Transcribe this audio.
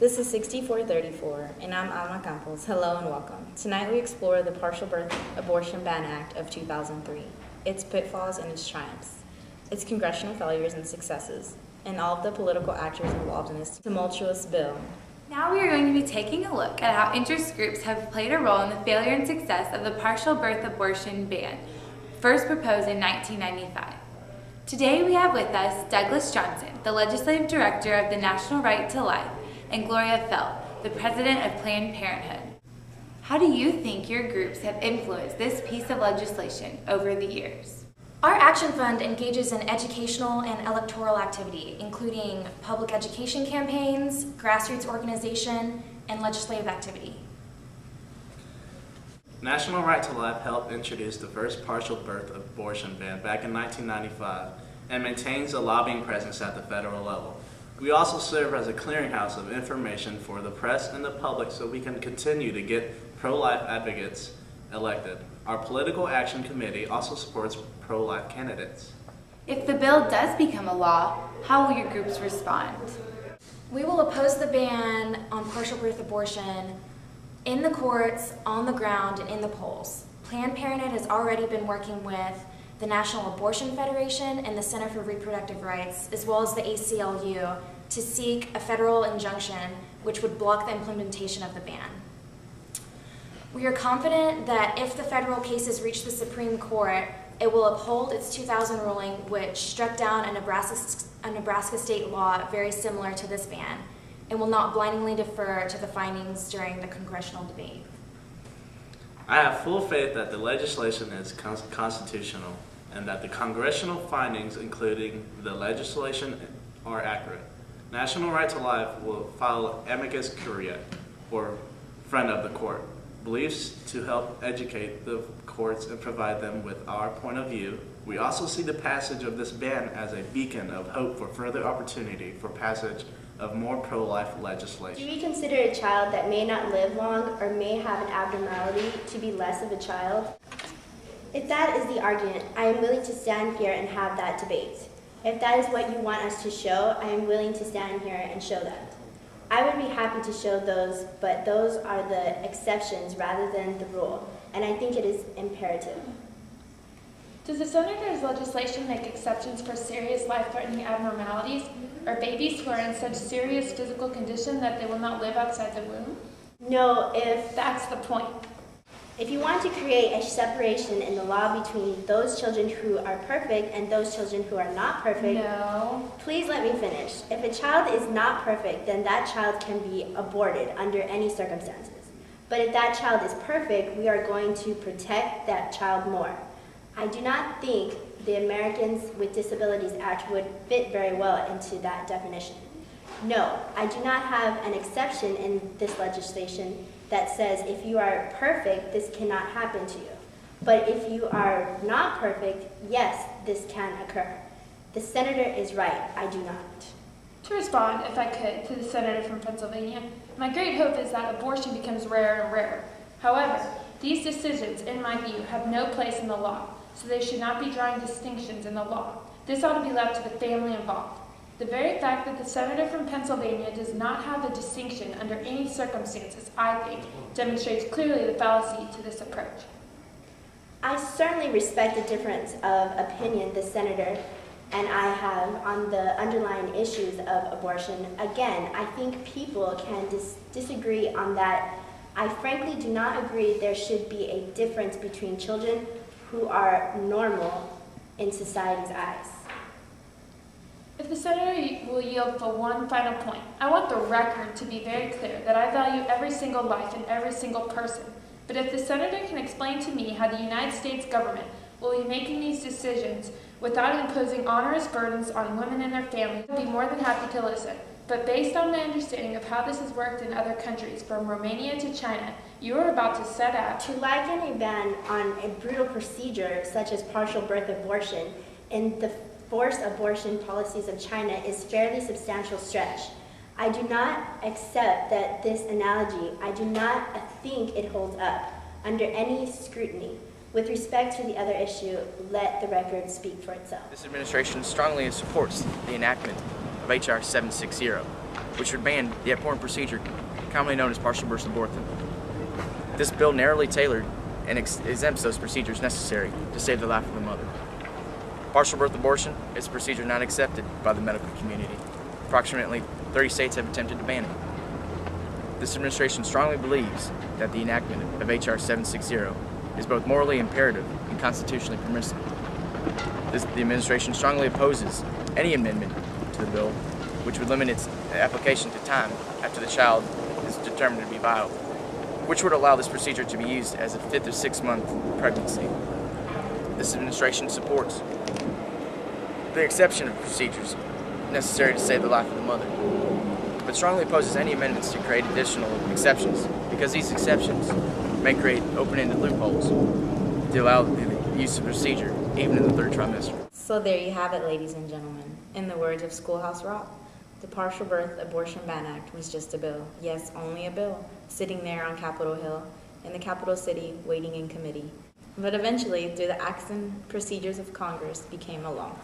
This is 6434, and I'm Alma Campos. Hello and welcome. Tonight we explore the Partial Birth Abortion Ban Act of 2003, its pitfalls and its triumphs, its congressional failures and successes, and all of the political actors involved in this tumultuous bill. Now we are going to be taking a look at how interest groups have played a role in the failure and success of the partial birth abortion ban, first proposed in 1995. Today we have with us Douglas Johnson, the Legislative Director of the National Right to Life, and Gloria Felt, the President of Planned Parenthood. How do you think your groups have influenced this piece of legislation over the years? Our Action Fund engages in educational and electoral activity, including public education campaigns, grassroots organization, and legislative activity. National Right to Life helped introduce the first partial birth abortion ban back in 1995 and maintains a lobbying presence at the federal level. We also serve as a clearinghouse of information for the press and the public so we can continue to get pro-life advocates elected. Our Political Action Committee also supports pro-life candidates. If the bill does become a law, how will your groups respond? We will oppose the ban on partial birth abortion in the courts, on the ground, and in the polls. Planned Parenthood has already been working with the National Abortion Federation and the Center for Reproductive Rights, as well as the ACLU, to seek a federal injunction which would block the implementation of the ban. We are confident that if the federal cases reach the Supreme Court, it will uphold its 2000 ruling, which struck down a Nebraska state law very similar to this ban, and will not blindly defer to the findings during the congressional debate. I have full faith that the legislation is constitutional and that the congressional findings, including the legislation, are accurate. National Right to Life will file amicus curiae, or friend of the court, beliefs to help educate the courts and provide them with our point of view. We also see the passage of this ban as a beacon of hope for further opportunity for passage of more pro-life legislation. Do we consider a child that may not live long or may have an abnormality to be less of a child? If that is the argument, I am willing to stand here and have that debate. If that is what you want us to show, I am willing to stand here and show that. I would be happy to show those, but those are the exceptions rather than the rule, and I think it is imperative. Does the Senator's legislation make exceptions for serious life-threatening abnormalities or babies who are in such serious physical condition that they will not live outside the womb? No, if That's the point. If you want to create a separation in the law between those children who are perfect and those children who are not perfect, No. please let me finish. If a child is not perfect, then that child can be aborted under any circumstances. But if that child is perfect, we are going to protect that child more. I do not think the Americans with Disabilities Act would fit very well into that definition. No, I do not have an exception in this legislation that says if you are perfect, this cannot happen to you. But if you are not perfect, yes, this can occur. The senator is right, I do not. To respond, if I could, to the Senator from Pennsylvania, my great hope is that abortion becomes rarer and rarer. However, these decisions, in my view, have no place in the law, so they should not be drawing distinctions in the law. This ought to be left to the family involved. The very fact that the Senator from Pennsylvania does not have a distinction under any circumstances, I think, demonstrates clearly the fallacy to this approach. I certainly respect the difference of opinion the senator and I have on the underlying issues of abortion. Again, I think people can disagree on that. I frankly do not agree there should be a difference between children who are normal in society's eyes. If the Senator will yield for one final point, I want the record to be very clear that I value every single life and every single person. But if the Senator can explain to me how the United States government will be making these decisions without imposing onerous burdens on women and their families, I'd be more than happy to listen. But based on my understanding of how this has worked in other countries, from Romania to China, you are about to set out To liken a ban on a brutal procedure such as partial birth abortion in the forced abortion policies of China is fairly substantial stretch. I do not accept that this analogy, I do not think it holds up under any scrutiny. With respect to the other issue, let the record speak for itself. This administration strongly supports the enactment of H.R. 760. which would ban the abhorrent procedure commonly known as partial birth abortion. This bill narrowly tailored and exempts those procedures necessary to save the life of the mother. Partial birth abortion is a procedure not accepted by the medical community. Approximately 30 states have attempted to ban it. This administration strongly believes that the enactment of H.R. 760 is both morally imperative and constitutionally permissible. The administration strongly opposes any amendment to the bill which would limit its application to time after the child is determined to be viable, which would allow this procedure to be used as a 5th or 6th month pregnancy. This administration supports the exception of procedures necessary to save the life of the mother, but strongly opposes any amendments to create additional exceptions, because these exceptions may create open-ended loopholes to allow the use of procedure even in the 3rd trimester. So there you have it, ladies and gentlemen. In the words of Schoolhouse Rock, the Partial Birth Abortion Ban Act was just a bill, yes, only a bill, sitting there on Capitol Hill in the capital city waiting in committee. But eventually, through the acts and procedures of Congress, became a law.